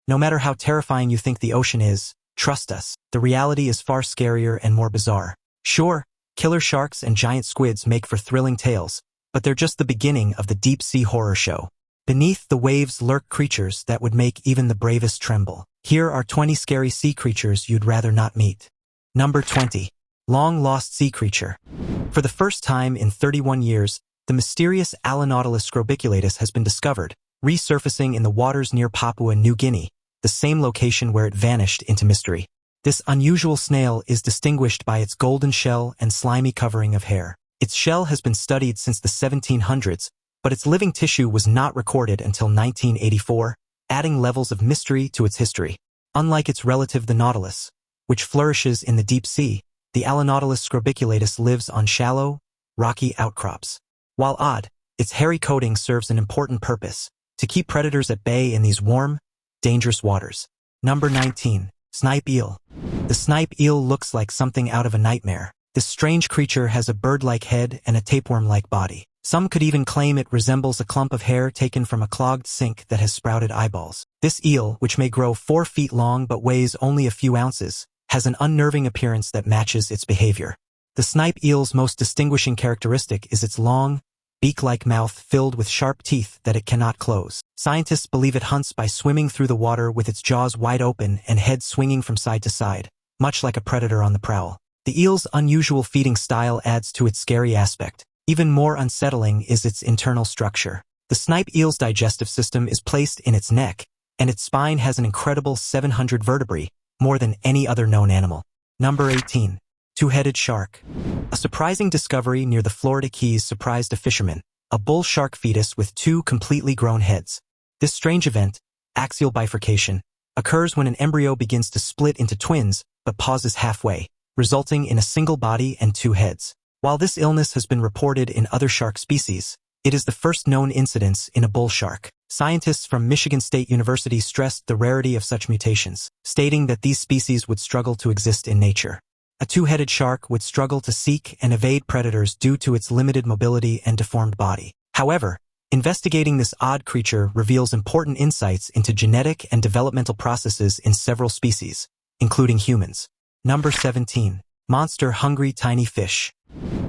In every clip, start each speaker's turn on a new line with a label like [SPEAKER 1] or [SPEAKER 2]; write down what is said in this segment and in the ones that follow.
[SPEAKER 1] No matter how terrifying you think the ocean is, trust us, the reality is far scarier and more bizarre. Sure, killer sharks and giant squids make for thrilling tales, but they're just the beginning of the deep-sea horror show. Beneath the waves lurk creatures that would make even the bravest tremble. Here are 20 scary sea creatures you'd rather not meet. Number 20. Long-lost sea creature. For the first time in 31 years, the mysterious Alanautilus scrobiculatus has been discovered, resurfacing in the waters near Papua New Guinea, the same location where it vanished into mystery. This unusual snail is distinguished by its golden shell and slimy covering of hair. Its shell has been studied since the 1700s, but its living tissue was not recorded until 1984, adding levels of mystery to its history. Unlike its relative the nautilus, which flourishes in the deep sea, the Alanautilus scrobiculatus lives on shallow, rocky outcrops. While odd, its hairy coating serves an important purpose, to keep predators at bay in these warm, dangerous waters. Number 19. Snipe eel. The snipe eel looks like something out of a nightmare. This strange creature has a bird-like head and a tapeworm-like body. Some could even claim it resembles a clump of hair taken from a clogged sink that has sprouted eyeballs. This eel, which may grow 4 feet long but weighs only a few ounces, has an unnerving appearance that matches its behavior. The snipe eel's most distinguishing characteristic is its long, beak-like mouth filled with sharp teeth that it cannot close. Scientists believe it hunts by swimming through the water with its jaws wide open and head swinging from side to side, much like a predator on the prowl. The eel's unusual feeding style adds to its scary aspect. Even more unsettling is its internal structure. The snipe eel's digestive system is placed in its neck, and its spine has an incredible 700 vertebrae, more than any other known animal. Number 18. Two-headed shark. A surprising discovery near the Florida Keys surprised a fisherman, a bull shark fetus with 2 completely grown heads. This strange event, axial bifurcation, occurs when an embryo begins to split into twins but pauses halfway, resulting in a single body and 2 heads. While this illness has been reported in other shark species, it is the first known incidence in a bull shark. Scientists from Michigan State University stressed the rarity of such mutations, stating that these species would struggle to exist in nature. A two-headed shark would struggle to seek and evade predators due to its limited mobility and deformed body. However, investigating this odd creature reveals important insights into genetic and developmental processes in several species, including humans. Number 17. Monster-hungry tiny fish.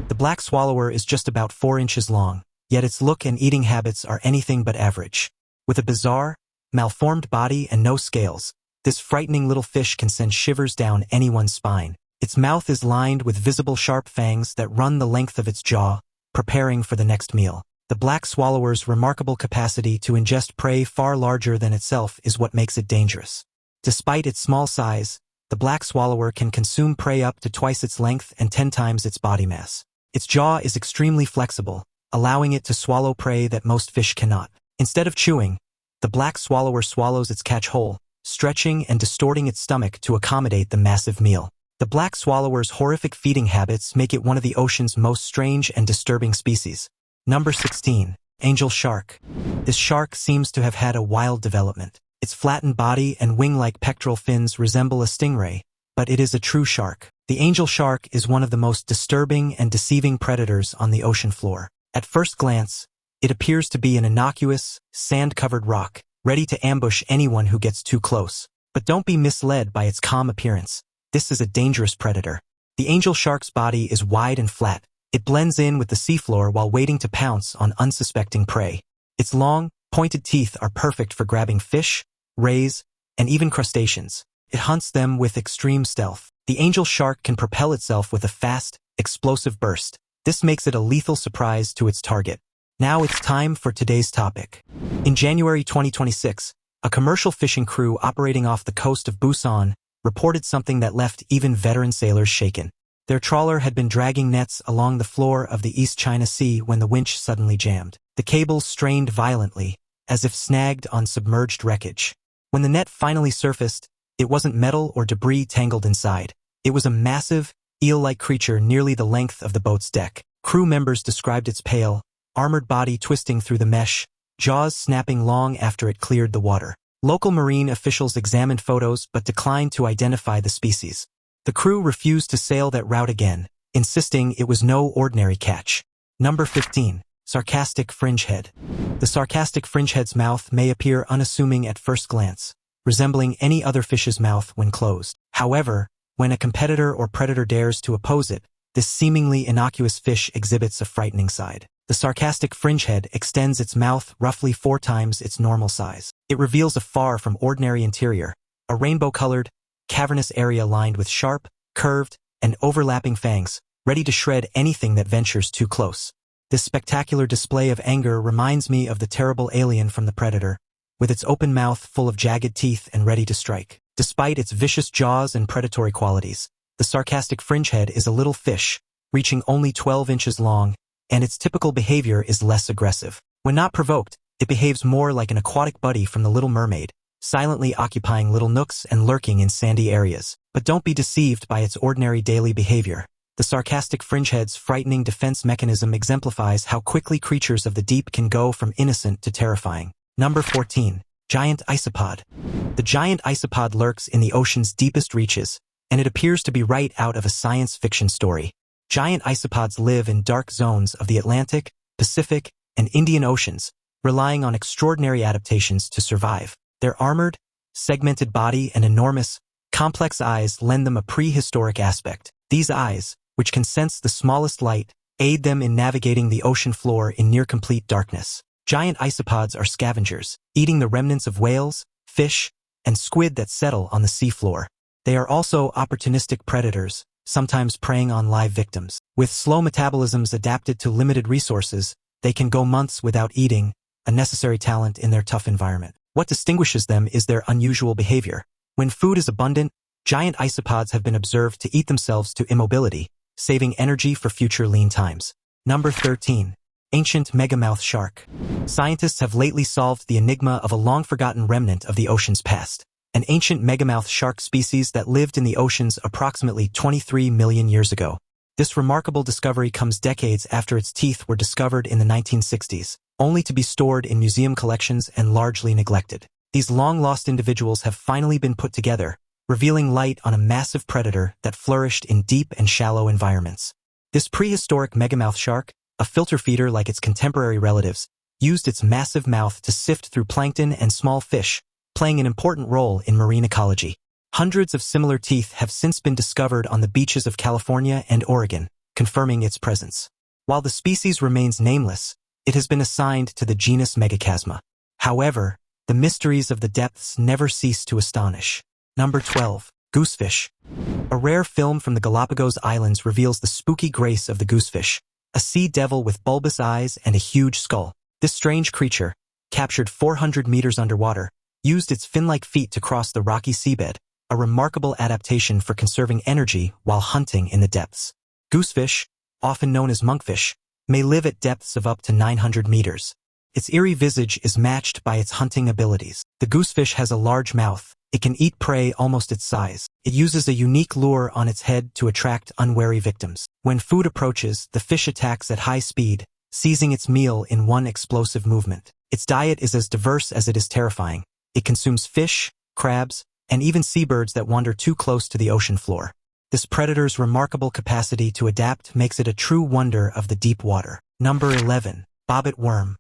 [SPEAKER 1] The black swallower is just about 4 inches long, yet its look and eating habits are anything but average. With a bizarre, malformed body and no scales, this frightening little fish can send shivers down anyone's spine. Its mouth is lined with visible sharp fangs that run the length of its jaw, preparing for the next meal. The black swallower's remarkable capacity to ingest prey far larger than itself is what makes it dangerous. Despite its small size, the black swallower can consume prey up to twice its length and 10 times its body mass. Its jaw is extremely flexible, allowing it to swallow prey that most fish cannot. Instead of chewing, the black swallower swallows its catch whole, stretching and distorting its stomach to accommodate the massive meal. The black swallower's horrific feeding habits make it one of the ocean's most strange and disturbing species. Number 16. Angel shark. This shark seems to have had a wild development. Its flattened body and wing-like pectoral fins resemble a stingray, but it is a true shark. The angel shark is one of the most disturbing and deceiving predators on the ocean floor. At first glance, it appears to be an innocuous, sand-covered rock, ready to ambush anyone who gets too close. But don't be misled by its calm appearance. This is a dangerous predator. The angel shark's body is wide and flat. It blends in with the seafloor while waiting to pounce on unsuspecting prey. Its long, pointed teeth are perfect for grabbing fish, rays, and even crustaceans. It hunts them with extreme stealth. The angel shark can propel itself with a fast, explosive burst. This makes it a lethal surprise to its target. Now it's time for today's topic. In January 2026, a commercial fishing crew operating off the coast of Busan reported something that left even veteran sailors shaken. Their trawler had been dragging nets along the floor of the East China Sea when the winch suddenly jammed. The cables strained violently, as if snagged on submerged wreckage. When the net finally surfaced, it wasn't metal or debris tangled inside. It was a massive, eel-like creature nearly the length of the boat's deck. Crew members described its pale, armored body twisting through the mesh, jaws snapping long after it cleared the water. Local marine officials examined photos but declined to identify the species. The crew refused to sail that route again, insisting it was no ordinary catch. Number 15. Sarcastic fringehead. The sarcastic fringehead's mouth may appear unassuming at first glance, resembling any other fish's mouth when closed. However, when a competitor or predator dares to oppose it, this seemingly innocuous fish exhibits a frightening side. The sarcastic fringehead extends its mouth roughly 4 times its normal size. It reveals a far from ordinary interior, a rainbow-colored, cavernous area lined with sharp, curved, and overlapping fangs, ready to shred anything that ventures too close. This spectacular display of anger reminds me of the terrible alien from the Predator, with its open mouth full of jagged teeth and ready to strike. Despite its vicious jaws and predatory qualities, the sarcastic fringehead is a little fish, reaching only 12 inches long, and its typical behavior is less aggressive. When not provoked, it behaves more like an aquatic buddy from The Little Mermaid, silently occupying little nooks and lurking in sandy areas. But don't be deceived by its ordinary daily behavior. The sarcastic fringehead's frightening defense mechanism exemplifies how quickly creatures of the deep can go from innocent to terrifying. Number 14. Giant Isopod. The giant isopod lurks in the ocean's deepest reaches, and it appears to be right out of a science fiction story. Giant isopods live in dark zones of the Atlantic, Pacific, and Indian Oceans, relying on extraordinary adaptations to survive. Their armored, segmented body and enormous, complex eyes lend them a prehistoric aspect. These eyes, which can sense the smallest light, aid them in navigating the ocean floor in near-complete darkness. Giant isopods are scavengers, eating the remnants of whales, fish, and squid that settle on the seafloor. They are also opportunistic predators, sometimes preying on live victims. With slow metabolisms adapted to limited resources, they can go months without eating, a necessary talent in their tough environment. What distinguishes them is their unusual behavior. When food is abundant, giant isopods have been observed to eat themselves to immobility, saving energy for future lean times. Number 13. Ancient megamouth shark. Scientists have lately solved the enigma of a long-forgotten remnant of the ocean's past. An ancient megamouth shark species that lived in the oceans approximately 23 million years ago. This remarkable discovery comes decades after its teeth were discovered in the 1960s, only to be stored in museum collections and largely neglected. These long-lost individuals have finally been put together, revealing light on a massive predator that flourished in deep and shallow environments. This prehistoric megamouth shark, a filter feeder like its contemporary relatives, used its massive mouth to sift through plankton and small fish, playing an important role in marine ecology. Hundreds of similar teeth have since been discovered on the beaches of California and Oregon, confirming its presence. While the species remains nameless, it has been assigned to the genus Megachasma. However, the mysteries of the depths never cease to astonish. Number 12. Goosefish. A rare film from the Galapagos Islands reveals the spooky grace of the goosefish, a sea devil with bulbous eyes and a huge skull. This strange creature, captured 400 meters underwater, used its fin-like feet to cross the rocky seabed, a remarkable adaptation for conserving energy while hunting in the depths. Goosefish, often known as monkfish, may live at depths of up to 900 meters. Its eerie visage is matched by its hunting abilities. The goosefish has a large mouth. It can eat prey almost its size. It uses a unique lure on its head to attract unwary victims. When food approaches, the fish attacks at high speed, seizing its meal in one explosive movement. Its diet is as diverse as it is terrifying. It consumes fish, crabs, and even seabirds that wander too close to the ocean floor. This predator's remarkable capacity to adapt makes it a true wonder of the deep water. Number 11. Bobbit worm.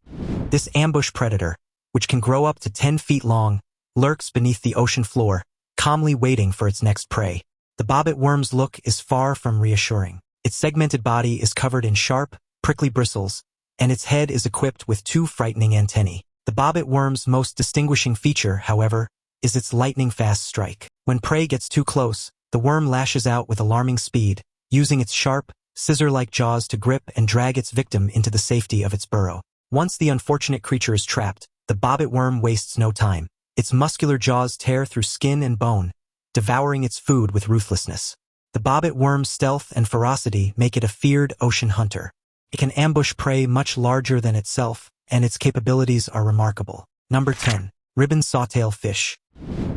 [SPEAKER 1] This ambush predator, which can grow up to 10 feet long, lurks beneath the ocean floor, calmly waiting for its next prey. The bobbit worm's look is far from reassuring. Its segmented body is covered in sharp, prickly bristles, and its head is equipped with 2 frightening antennae. The bobbit worm's most distinguishing feature, however, is its lightning-fast strike. When prey gets too close, the worm lashes out with alarming speed, using its sharp, scissor-like jaws to grip and drag its victim into the safety of its burrow. Once the unfortunate creature is trapped, the bobbit worm wastes no time. Its muscular jaws tear through skin and bone, devouring its food with ruthlessness. The bobbit worm's stealth and ferocity make it a feared ocean hunter. It can ambush prey much larger than itself, and its capabilities are remarkable. Number 10. Ribbon sawtail fish.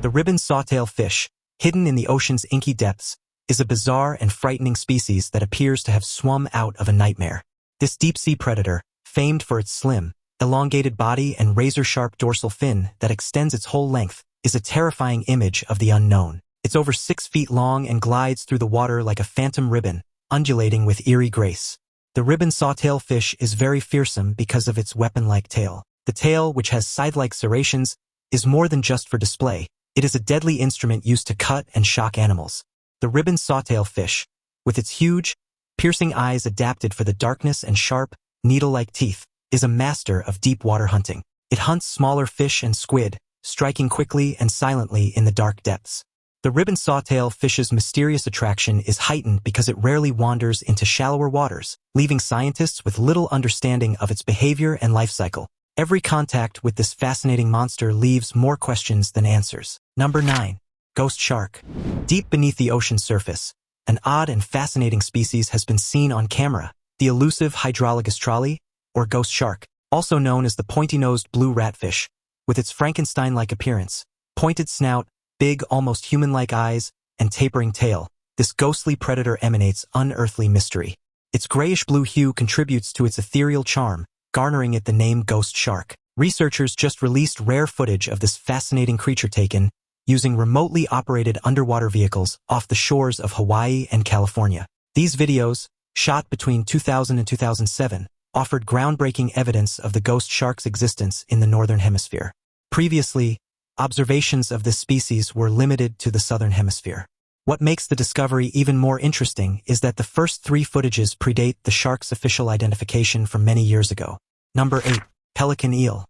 [SPEAKER 1] The ribbon sawtail fish, hidden in the ocean's inky depths, is a bizarre and frightening species that appears to have swum out of a nightmare. This deep-sea predator, famed for its slim, elongated body and razor-sharp dorsal fin that extends its whole length, is a terrifying image of the unknown. It's over 6 feet long and glides through the water like a phantom ribbon, undulating with eerie grace. The ribbon sawtail fish is very fearsome because of its weapon-like tail. The tail, which has scythe-like serrations, is more than just for display. It is a deadly instrument used to cut and shock animals. The ribbon sawtail fish, with its huge, piercing eyes adapted for the darkness and sharp, needle-like teeth, is a master of deep water hunting. It hunts smaller fish and squid, striking quickly and silently in the dark depths. The ribbon sawtail fish's mysterious attraction is heightened because it rarely wanders into shallower waters, leaving scientists with little understanding of its behavior and life cycle. Every contact with this fascinating monster leaves more questions than answers. Number 9. Ghost shark. Deep beneath the ocean surface, an odd and fascinating species has been seen on camera, the elusive Hydrauligastrali, or ghost shark, also known as the pointy-nosed blue ratfish, with its Frankenstein-like appearance, pointed snout, big, almost human-like eyes, and tapering tail. This ghostly predator emanates unearthly mystery. Its grayish-blue hue contributes to its ethereal charm, garnering it the name ghost shark. Researchers just released rare footage of this fascinating creature taken using remotely operated underwater vehicles off the shores of Hawaii and California. These videos, shot between 2000 and 2007, offered groundbreaking evidence of the ghost shark's existence in the Northern Hemisphere. Previously, observations of this species were limited to the Southern Hemisphere. What makes the discovery even more interesting is that the first 3 footages predate the shark's official identification from many years ago. Number 8. Pelican eel.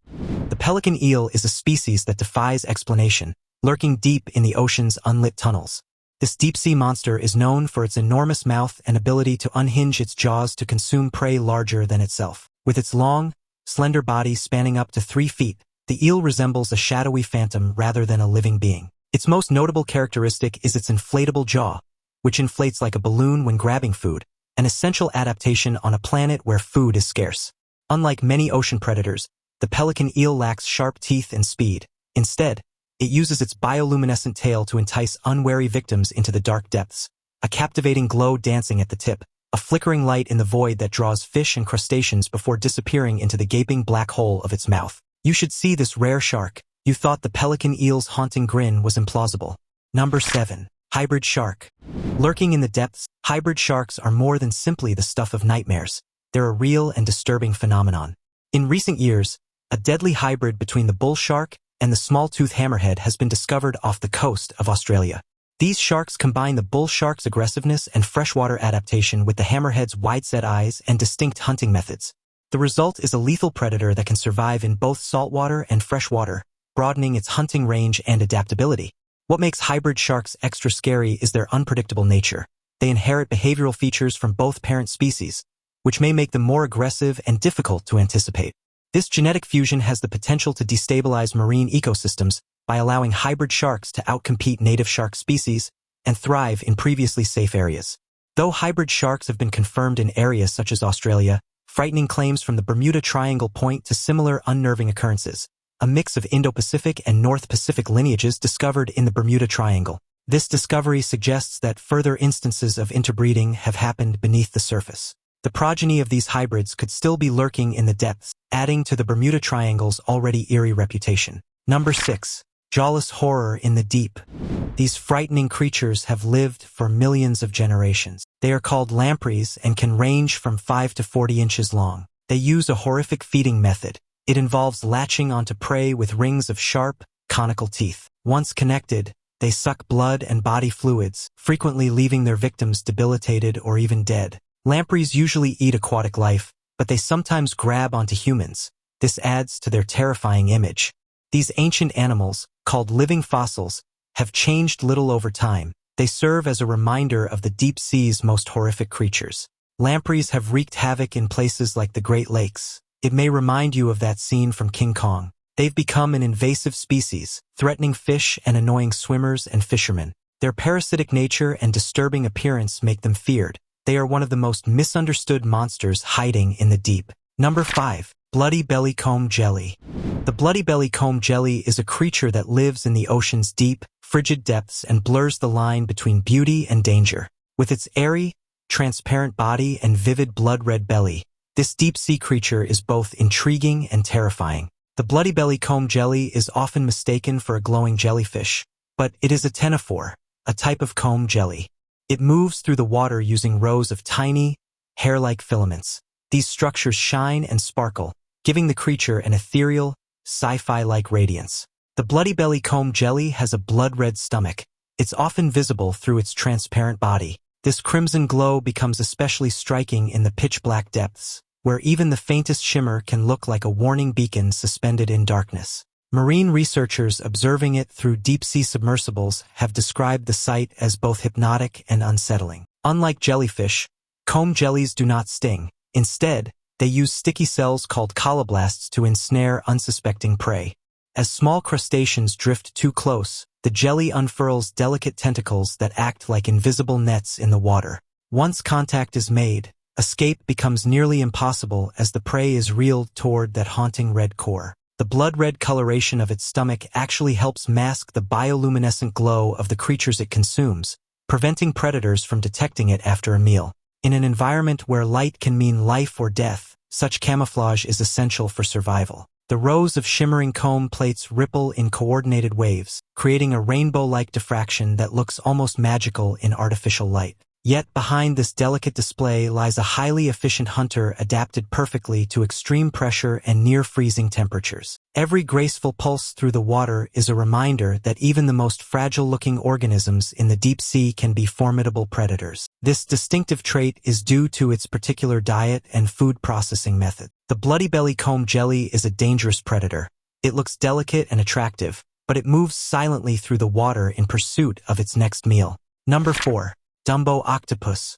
[SPEAKER 1] The pelican eel is a species that defies explanation, lurking deep in the ocean's unlit tunnels. This deep-sea monster is known for its enormous mouth and ability to unhinge its jaws to consume prey larger than itself. With its long, slender body spanning up to 3 feet, the eel resembles a shadowy phantom rather than a living being. Its most notable characteristic is its inflatable jaw, which inflates like a balloon when grabbing food, an essential adaptation on a planet where food is scarce. Unlike many ocean predators, the pelican eel lacks sharp teeth and speed. Instead, it uses its bioluminescent tail to entice unwary victims into the dark depths, a captivating glow dancing at the tip, a flickering light in the void that draws fish and crustaceans before disappearing into the gaping black hole of its mouth. You should see this rare shark. You thought the pelican eel's haunting grin was implausible. Number 7. Hybrid shark. Lurking in the depths, hybrid sharks are more than simply the stuff of nightmares. They're a real and disturbing phenomenon. In recent years, a deadly hybrid between the bull shark and the small-tooth hammerhead has been discovered off the coast of Australia. These sharks combine the bull shark's aggressiveness and freshwater adaptation with the hammerhead's wide-set eyes and distinct hunting methods. The result is a lethal predator that can survive in both saltwater and freshwater, broadening its hunting range and adaptability. What makes hybrid sharks extra scary is their unpredictable nature. They inherit behavioral features from both parent species, which may make them more aggressive and difficult to anticipate. This genetic fusion has the potential to destabilize marine ecosystems by allowing hybrid sharks to outcompete native shark species and thrive in previously safe areas. Though hybrid sharks have been confirmed in areas such as Australia, frightening claims from the Bermuda Triangle point to similar unnerving occurrences, a mix of Indo-Pacific and North Pacific lineages discovered in the Bermuda Triangle. This discovery suggests that further instances of interbreeding have happened beneath the surface. The progeny of these hybrids could still be lurking in the depths, adding to the Bermuda Triangle's already eerie reputation. Number 6. Jawless horror in the deep. These frightening creatures have lived for millions of generations. They are called lampreys and can range from 5 to 40 inches long. They use a horrific feeding method. It involves latching onto prey with rings of sharp, conical teeth. Once connected, they suck blood and body fluids, frequently leaving their victims debilitated or even dead. Lampreys usually eat aquatic life, but they sometimes grab onto humans. This adds to their terrifying image. These ancient animals, called living fossils, have changed little over time. They serve as a reminder of the deep sea's most horrific creatures. Lampreys have wreaked havoc in places like the Great Lakes. It may remind you of that scene from King Kong. They've become an invasive species, threatening fish and annoying swimmers and fishermen. Their parasitic nature and disturbing appearance make them feared. They are one of the most misunderstood monsters hiding in the deep. Number 5. Bloody bellycomb jelly. The bloody bellycomb jelly is a creature that lives in the ocean's deep, frigid depths and blurs the line between beauty and danger. With its airy, transparent body and vivid blood-red belly, this deep-sea creature is both intriguing and terrifying. The bloody bellycomb jelly is often mistaken for a glowing jellyfish, but it is a ctenophore, a type of comb jelly. It moves through the water using rows of tiny, hair-like filaments. These structures shine and sparkle, giving the creature an ethereal, sci-fi-like radiance. The bloody belly comb jelly has a blood-red stomach. It's often visible through its transparent body. This crimson glow becomes especially striking in the pitch-black depths, where even the faintest shimmer can look like a warning beacon suspended in darkness. Marine researchers observing it through deep-sea submersibles have described the sight as both hypnotic and unsettling. Unlike jellyfish, comb jellies do not sting. Instead, they use sticky cells called colloblasts to ensnare unsuspecting prey. As small crustaceans drift too close, the jelly unfurls delicate tentacles that act like invisible nets in the water. Once contact is made, escape becomes nearly impossible as the prey is reeled toward that haunting red core. The blood-red coloration of its stomach actually helps mask the bioluminescent glow of the creatures it consumes, preventing predators from detecting it after a meal. In an environment where light can mean life or death, such camouflage is essential for survival. The rows of shimmering comb plates ripple in coordinated waves, creating a rainbow-like diffraction that looks almost magical in artificial light. Yet behind this delicate display lies a highly efficient hunter adapted perfectly to extreme pressure and near-freezing temperatures. Every graceful pulse through the water is a reminder that even the most fragile-looking organisms in the deep sea can be formidable predators. This distinctive trait is due to its particular diet and food processing method. The bloody belly comb jelly is a dangerous predator. It looks delicate and attractive, but it moves silently through the water in pursuit of its next meal. Number 4. Dumbo octopus.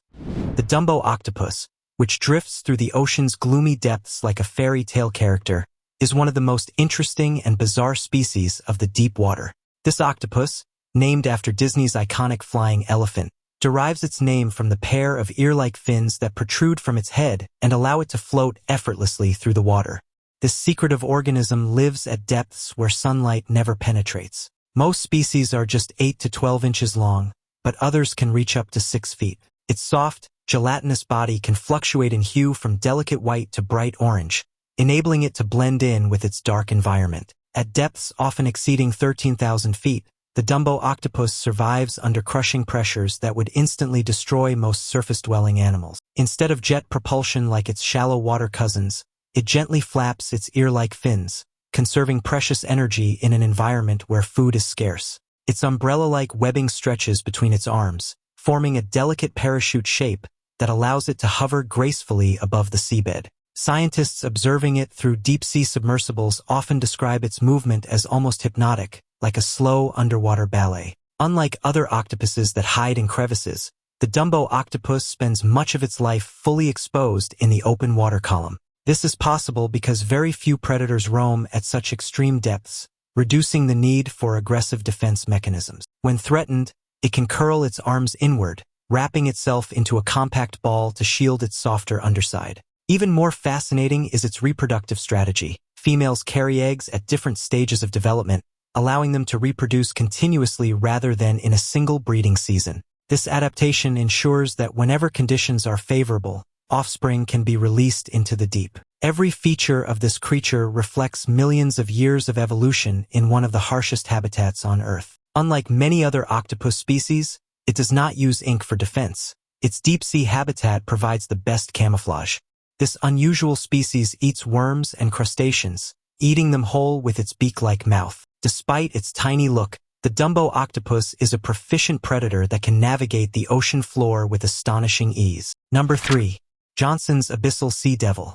[SPEAKER 1] The Dumbo octopus, which drifts through the ocean's gloomy depths like a fairy tale character, is one of the most interesting and bizarre species of the deep water. This octopus, named after Disney's iconic flying elephant, derives its name from the pair of ear-like fins that protrude from its head and allow it to float effortlessly through the water. This secretive organism lives at depths where sunlight never penetrates. Most species are just 8 to 12 inches long, but others can reach up to 6 feet. Its soft, gelatinous body can fluctuate in hue from delicate white to bright orange, enabling it to blend in with its dark environment. At depths often exceeding 13,000 feet, the Dumbo octopus survives under crushing pressures that would instantly destroy most surface-dwelling animals. Instead of jet propulsion like its shallow water cousins, it gently flaps its ear-like fins, conserving precious energy in an environment where food is scarce. Its umbrella-like webbing stretches between its arms, forming a delicate parachute shape that allows it to hover gracefully above the seabed. Scientists observing it through deep-sea submersibles often describe its movement as almost hypnotic, like a slow underwater ballet. Unlike other octopuses that hide in crevices, the Dumbo octopus spends much of its life fully exposed in the open water column. This is possible because very few predators roam at such extreme depths, reducing the need for aggressive defense mechanisms. When threatened, it can curl its arms inward, wrapping itself into a compact ball to shield its softer underside. Even more fascinating is its reproductive strategy. Females carry eggs at different stages of development, allowing them to reproduce continuously rather than in a single breeding season. This adaptation ensures that whenever conditions are favorable, offspring can be released into the deep. Every feature of this creature reflects millions of years of evolution in one of the harshest habitats on Earth. Unlike many other octopus species, it does not use ink for defense. Its deep-sea habitat provides the best camouflage. This unusual species eats worms and crustaceans, eating them whole with its beak-like mouth. Despite its tiny look, the Dumbo octopus is a proficient predator that can navigate the ocean floor with astonishing ease. Number 3. Johnson's Abyssal Sea Devil.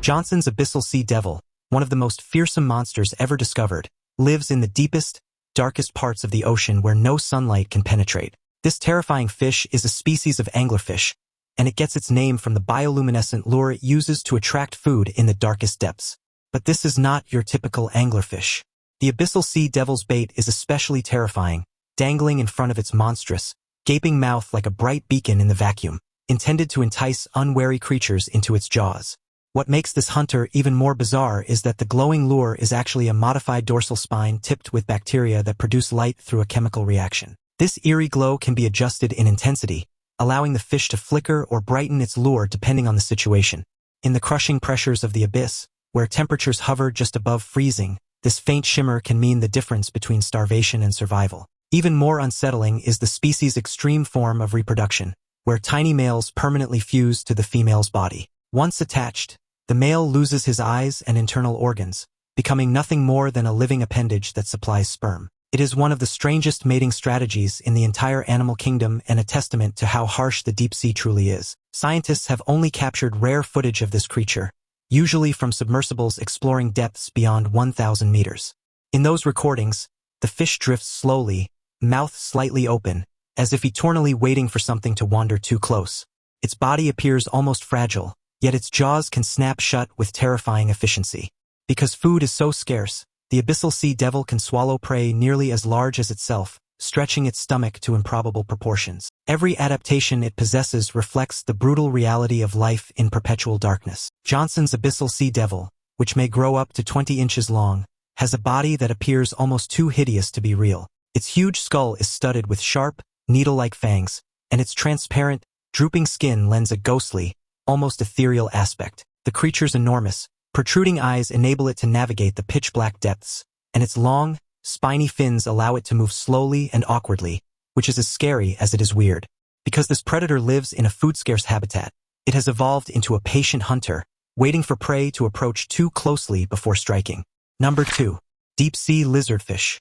[SPEAKER 1] Johnson's Abyssal Sea Devil, one of the most fearsome monsters ever discovered, lives in the deepest, darkest parts of the ocean where no sunlight can penetrate. This terrifying fish is a species of anglerfish, and it gets its name from the bioluminescent lure it uses to attract food in the darkest depths. But this is not your typical anglerfish. The Abyssal Sea Devil's bait is especially terrifying, dangling in front of its monstrous, gaping mouth like a bright beacon in the vacuum, intended to entice unwary creatures into its jaws. What makes this hunter even more bizarre is that the glowing lure is actually a modified dorsal spine tipped with bacteria that produce light through a chemical reaction. This eerie glow can be adjusted in intensity, allowing the fish to flicker or brighten its lure depending on the situation. In the crushing pressures of the abyss, where temperatures hover just above freezing, this faint shimmer can mean the difference between starvation and survival. Even more unsettling is the species' extreme form of reproduction, where tiny males permanently fuse to the female's body. Once attached, the male loses his eyes and internal organs, becoming nothing more than a living appendage that supplies sperm. It is one of the strangest mating strategies in the entire animal kingdom and a testament to how harsh the deep sea truly is. Scientists have only captured rare footage of this creature, usually from submersibles exploring depths beyond 1,000 meters. In those recordings, the fish drifts slowly, mouth slightly open, as if eternally waiting for something to wander too close. Its body appears almost fragile, yet its jaws can snap shut with terrifying efficiency. Because food is so scarce, the abyssal sea devil can swallow prey nearly as large as itself, stretching its stomach to improbable proportions. Every adaptation it possesses reflects the brutal reality of life in perpetual darkness. Johnson's abyssal sea devil, which may grow up to 20 inches long, has a body that appears almost too hideous to be real. Its huge skull is studded with sharp, needle-like fangs, and its transparent, drooping skin lends a ghostly, almost ethereal aspect. The creature's enormous, protruding eyes enable it to navigate the pitch-black depths, and its long, spiny fins allow it to move slowly and awkwardly, which is as scary as it is weird. Because this predator lives in a food-scarce habitat, it has evolved into a patient hunter, waiting for prey to approach too closely before striking. Number 2. Deep-sea lizardfish.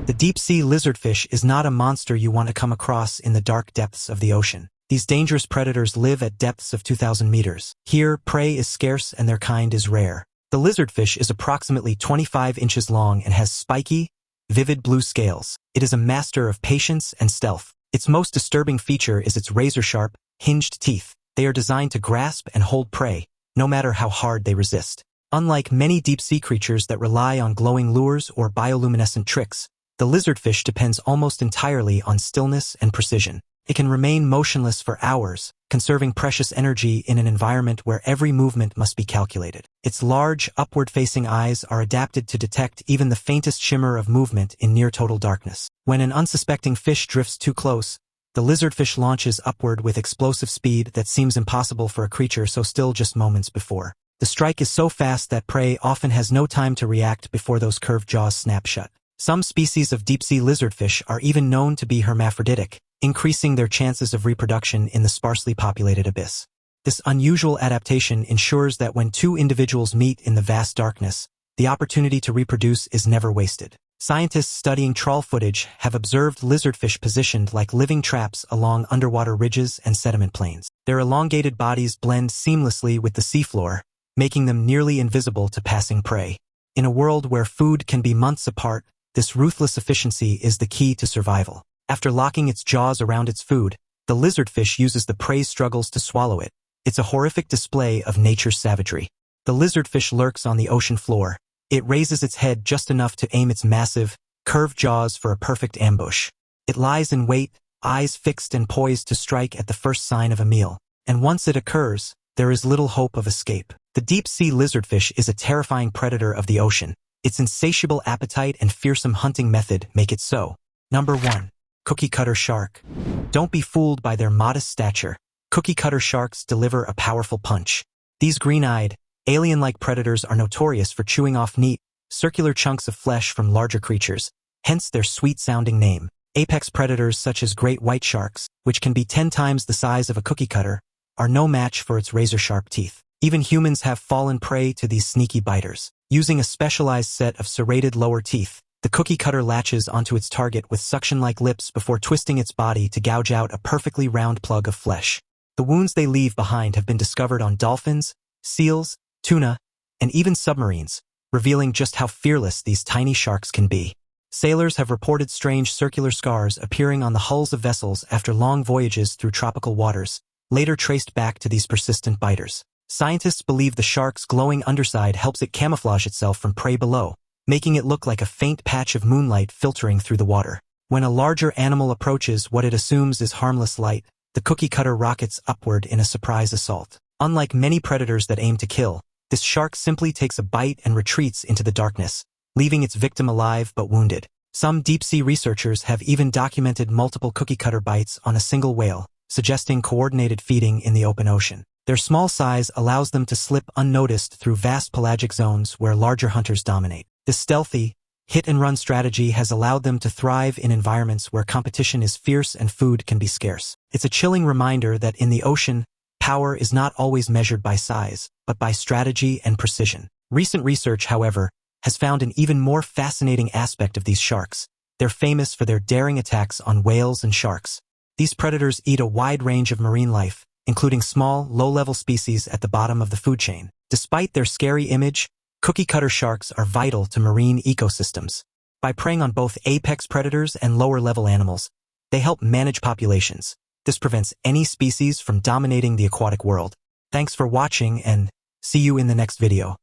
[SPEAKER 1] The deep-sea lizardfish is not a monster you want to come across in the dark depths of the ocean. These dangerous predators live at depths of 2,000 meters. Here, prey is scarce and their kind is rare. The lizardfish is approximately 25 inches long and has spiky, vivid blue scales. It is a master of patience and stealth. Its most disturbing feature is its razor-sharp, hinged teeth. They are designed to grasp and hold prey, no matter how hard they resist. Unlike many deep-sea creatures that rely on glowing lures or bioluminescent tricks, the lizardfish depends almost entirely on stillness and precision. It can remain motionless for hours, conserving precious energy in an environment where every movement must be calculated. Its large, upward-facing eyes are adapted to detect even the faintest shimmer of movement in near-total darkness. When an unsuspecting fish drifts too close, the lizardfish launches upward with explosive speed that seems impossible for a creature so still just moments before. The strike is so fast that prey often has no time to react before those curved jaws snap shut. Some species of deep-sea lizardfish are even known to be hermaphroditic, increasing their chances of reproduction in the sparsely populated abyss. This unusual adaptation ensures that when two individuals meet in the vast darkness, the opportunity to reproduce is never wasted. Scientists studying trawl footage have observed lizardfish positioned like living traps along underwater ridges and sediment plains. Their elongated bodies blend seamlessly with the seafloor, making them nearly invisible to passing prey. In a world where food can be months apart, this ruthless efficiency is the key to survival. After locking its jaws around its food, the lizardfish uses the prey's struggles to swallow it. It's a horrific display of nature's savagery. The lizardfish lurks on the ocean floor. It raises its head just enough to aim its massive, curved jaws for a perfect ambush. It lies in wait, eyes fixed and poised to strike at the first sign of a meal. And once it occurs, there is little hope of escape. The deep-sea lizardfish is a terrifying predator of the ocean. Its insatiable appetite and fearsome hunting method make it so. Number 1. Cookie-cutter shark. Don't be fooled by their modest stature. Cookie-cutter sharks deliver a powerful punch. These green-eyed, alien-like predators are notorious for chewing off neat, circular chunks of flesh from larger creatures, hence their sweet-sounding name. Apex predators such as great white sharks, which can be 10 times the size of a cookie-cutter, are no match for its razor-sharp teeth. Even humans have fallen prey to these sneaky biters. Using a specialized set of serrated lower teeth, the cookie-cutter latches onto its target with suction-like lips before twisting its body to gouge out a perfectly round plug of flesh. The wounds they leave behind have been discovered on dolphins, seals, tuna, and even submarines, revealing just how fearless these tiny sharks can be. Sailors have reported strange circular scars appearing on the hulls of vessels after long voyages through tropical waters, later traced back to these persistent biters. Scientists believe the shark's glowing underside helps it camouflage itself from prey below, making it look like a faint patch of moonlight filtering through the water. When a larger animal approaches what it assumes is harmless light, the cookie-cutter rockets upward in a surprise assault. Unlike many predators that aim to kill, this shark simply takes a bite and retreats into the darkness, leaving its victim alive but wounded. Some deep-sea researchers have even documented multiple cookie-cutter bites on a single whale, suggesting coordinated feeding in the open ocean. Their small size allows them to slip unnoticed through vast pelagic zones where larger hunters dominate. This stealthy, hit-and-run strategy has allowed them to thrive in environments where competition is fierce and food can be scarce. It's a chilling reminder that in the ocean, power is not always measured by size, but by strategy and precision. Recent research, however, has found an even more fascinating aspect of these sharks. They're famous for their daring attacks on whales and sharks. These predators eat a wide range of marine life, including small, low-level species at the bottom of the food chain. Despite their scary image, cookie-cutter sharks are vital to marine ecosystems. By preying on both apex predators and lower-level animals, they help manage populations. This prevents any species from dominating the aquatic world. Thanks for watching and see you in the next video.